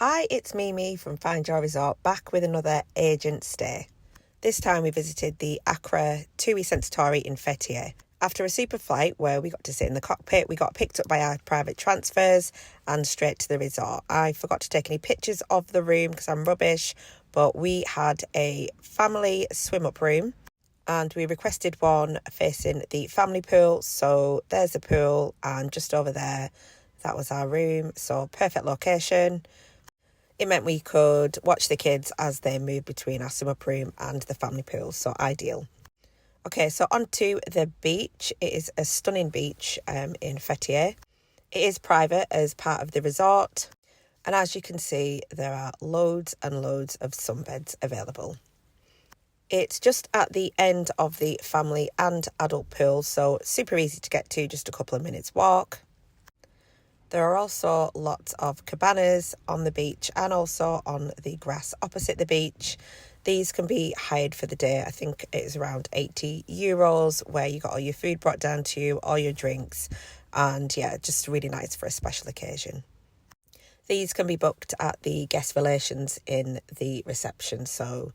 Hi, it's Mimi from Find Your Resort, back with another agent stay. This time we visited the Akra Tui Sensatori in Fethiye. After a super flight where we got to sit in the cockpit, we got picked up by our private transfers and straight to the resort. I forgot to take any pictures of the room because I'm rubbish, but we had a family swim-up room and we requested one facing the family pool. So there's the pool, and just over there, that was our room. So perfect location. It meant we could watch the kids as they moved between our swim-up room and the family pool, so ideal. Okay, so on to the beach. It is a stunning beach in Fethiye. It is private as part of the resort, and as you can see, there are loads and loads of sunbeds available. It's just at the end of the family and adult pool, so super easy to get to, just a couple of minutes walk. There are also lots of cabanas on the beach and also on the grass opposite the beach. These can be hired for the day. I think it is around €80, where you got all your food brought down to you, all your drinks, and yeah, just really nice for a special occasion. These can be booked at the guest relations in the reception. So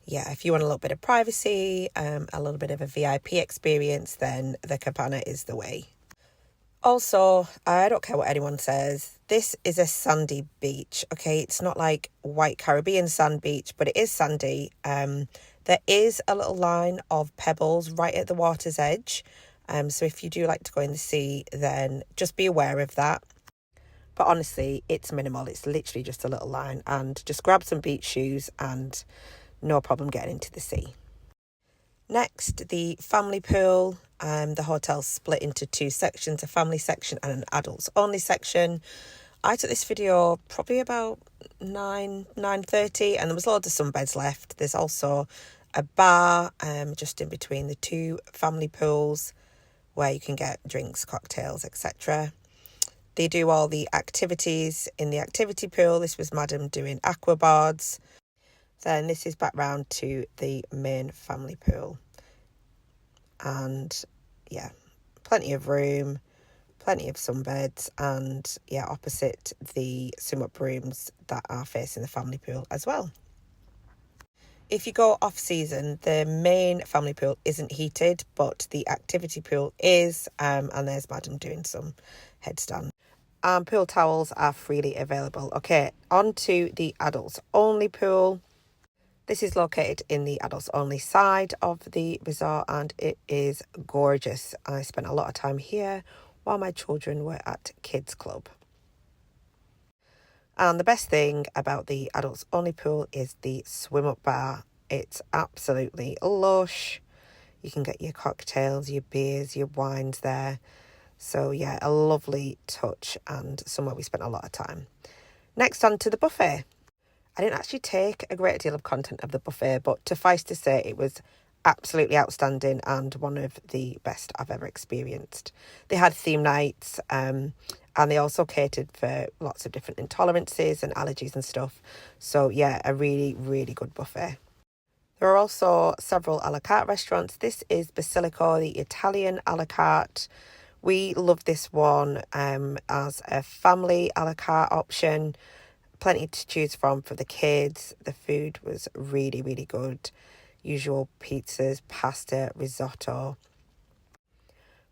yeah, if you want a little bit of privacy, a little bit of a VIP experience, then the cabana is the way. Also, I don't care what anyone says, this is a sandy beach, okay? It's not like white Caribbean sand beach, but it is sandy. There is a little line of pebbles right at the water's edge. So if you do like to go in the sea, then just be aware of that. But honestly, it's minimal. It's literally just a little line, and just grab some beach shoes and no problem getting into the sea. Next, the family pool. The hotel's split into two sections, a family section and an adults only section. I took this video probably about 9:30, and there was loads of sunbeds left. There's also a bar just in between the two family pools where you can get drinks, cocktails, etc. They do all the activities in the activity pool. This was Madam doing aqua boards. Then this is back round to the main family pool. And yeah, plenty of room, plenty of sunbeds, and yeah, opposite the swim-up rooms that are facing the family pool as well. If you go off season, the main family pool isn't heated, but the activity pool is, and there's Madam doing some headstand. Pool towels are freely available. Okay, on to the adults only pool. This is located in the adults only side of the resort, and it is gorgeous. I spent a lot of time here while my children were at kids club. And the best thing about the adults only pool is the swim up bar. It's absolutely lush. You can get your cocktails, your beers, your wines there. So yeah, a lovely touch and somewhere we spent a lot of time. Next, on to the buffet. I didn't actually take a great deal of content of the buffet, but suffice to say it was absolutely outstanding and one of the best I've ever experienced. They had theme nights and they also catered for lots of different intolerances and allergies and stuff. So yeah, a really, really good buffet. There are also several a la carte restaurants. This is Basilico, the Italian a la carte. We love this one as a family a la carte option. Plenty to choose from for the kids. The food was really, really good. Usual pizzas, pasta, risotto,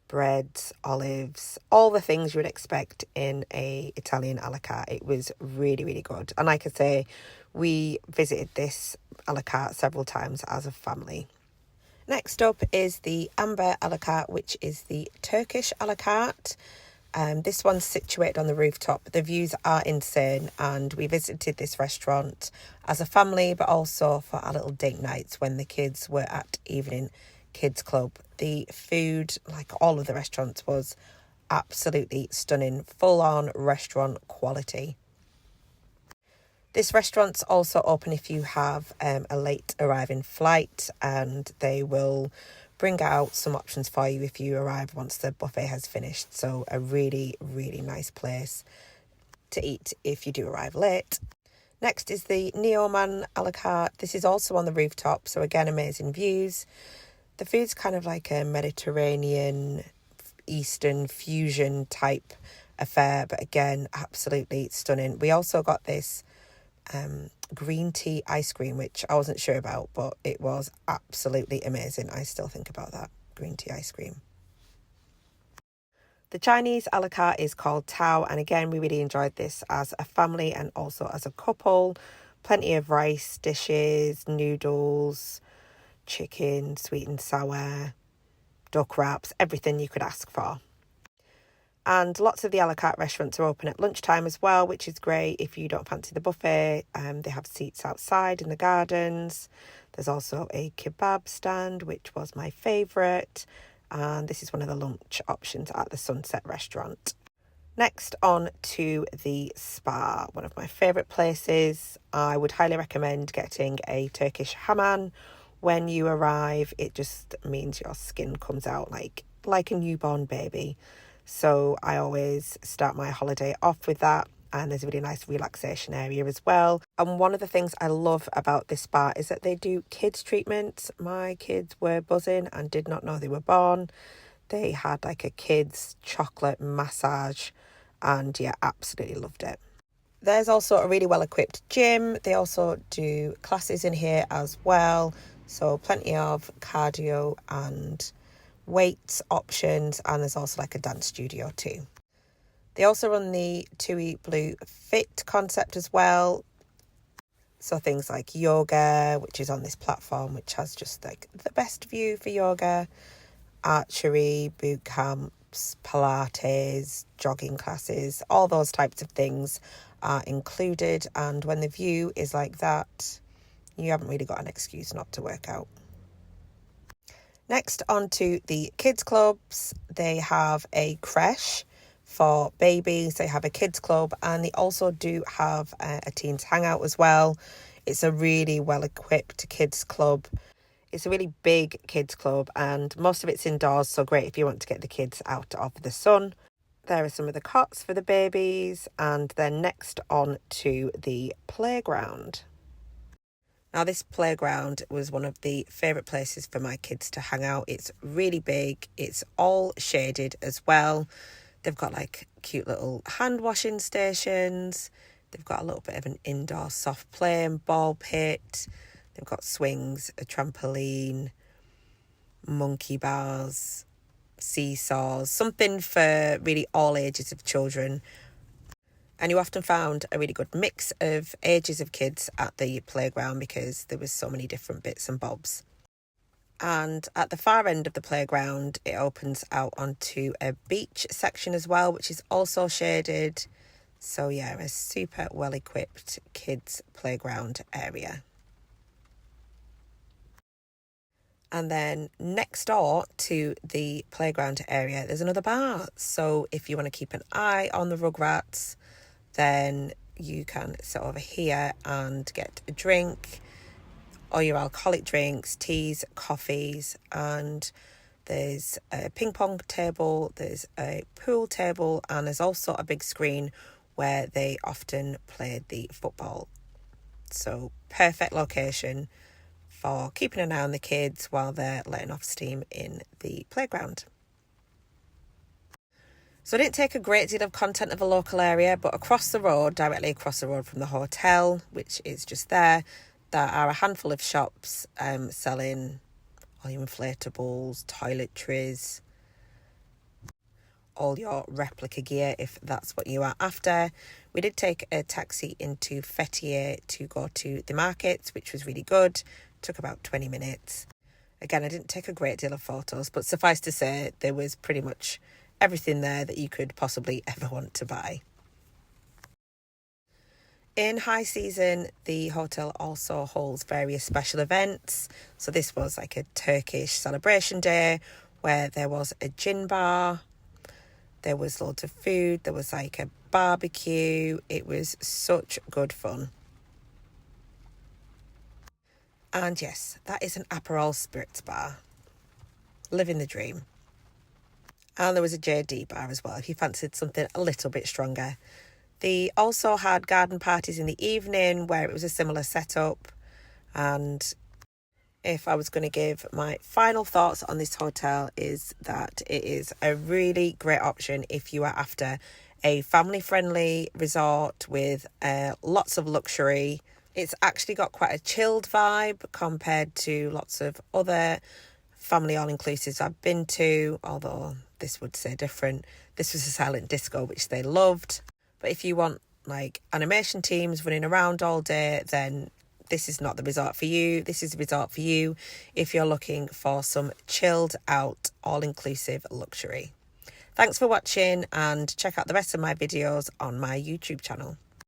breads, olives, all the things you would expect in a Italian a la carte. It was really, really good. And like I say, we visited this a la carte several times as a family. Next up is the Amber a la carte, which is the Turkish a la carte. This one's situated on the rooftop. The views are insane, and we visited this restaurant as a family, but also for our little date nights when the kids were at evening kids club. The food, like all of the restaurants, was absolutely stunning, full-on restaurant quality. This restaurant's also open if you have a late arriving flight, and they will bring out some options for you if you arrive once the buffet has finished. So a really, really nice place to eat if you do arrive late. Next is the Neoman a la carte. This is also on the rooftop, so again, amazing views. The food's kind of like a Mediterranean, Eastern fusion type affair, but again, absolutely stunning. We also got this green tea ice cream, which I wasn't sure about, but it was absolutely amazing. I still think about that green tea ice cream. The Chinese a la carte is called Tao, and again, we really enjoyed this as a family and also as a couple. Plenty of rice dishes, noodles, chicken, sweet and sour, duck wraps, everything you could ask for. And lots of the a la carte restaurants are open at lunchtime as well, which is great if you don't fancy the buffet. They have seats outside in the gardens. There's also a kebab stand, which was my favourite. And this is one of the lunch options at the Sunset restaurant. Next, on to the spa, one of my favourite places. I would highly recommend getting a Turkish hamam. When you arrive, it just means your skin comes out like a newborn baby. So I always start my holiday off with that. And there's a really nice relaxation area as well. And one of the things I love about this spa is that they do kids treatments. My kids were buzzing and did not know they were born. They had like a kids chocolate massage and yeah, absolutely loved it. There's also a really well equipped gym. They also do classes in here as well. So plenty of cardio and weights options, and there's also like a dance studio too. They also run the Tui Blue Fit concept as well. So things like yoga, which is on this platform, which has just like the best view for yoga, archery, boot camps, Pilates, jogging classes, all those types of things are included. And when the view is like that, you haven't really got an excuse not to work out. Next, on to the kids clubs. They have a creche for babies. They have a kids club, and they also do have a teens hangout as well. It's a really well equipped kids club. It's a really big kids club, and most of it's indoors, so great if you want to get the kids out of the sun. There are some of the cots for the babies, and then next on to the playground. Now, this playground was one of the favourite places for my kids to hang out. It's really big. It's all shaded as well. They've got like cute little hand washing stations. They've got a little bit of an indoor soft play and ball pit. They've got swings, a trampoline, monkey bars, seesaws, something for really all ages of children. And you often found a really good mix of ages of kids at the playground because there was so many different bits and bobs. And at the far end of the playground, it opens out onto a beach section as well, which is also shaded. So yeah, a super well-equipped kids playground area. And then next door to the playground area, there's another bar. So if you want to keep an eye on the Rugrats, then you can sit over here and get a drink, or your alcoholic drinks, teas, coffees, and there's a ping pong table, there's a pool table, and there's also a big screen where they often play the football. So perfect location for keeping an eye on the kids while they're letting off steam in the playground. So I didn't take a great deal of content of the local area, but across the road, directly across the road from the hotel, which is just there are a handful of shops selling all your inflatables, toiletries, all your replica gear if that's what you are after. We did take a taxi into Fethiye to go to the markets, which was really good. Took about 20 minutes. Again, I didn't take a great deal of photos, but suffice to say, there was pretty much everything there that you could possibly ever want to buy. In high season, the hotel also holds various special events. So this was like a Turkish celebration day where there was a gin bar, there was loads of food, there was like a barbecue. It was such good fun. And yes, that is an Aperol Spirits bar. Living the dream. And there was a JD bar as well, if you fancied something a little bit stronger. They also had garden parties in the evening where it was a similar setup. And if I was going to give my final thoughts on this hotel, is that it is a really great option if you are after a family-friendly resort with lots of luxury. It's actually got quite a chilled vibe compared to lots of other family all-inclusives I've been to, although this would say different. This was a silent disco, which they loved. But if you want like animation teams running around all day, then this is not the resort for you. This is the resort for you if you're looking for some chilled out, all-inclusive luxury. Thanks for watching, and check out the rest of my videos on my YouTube channel.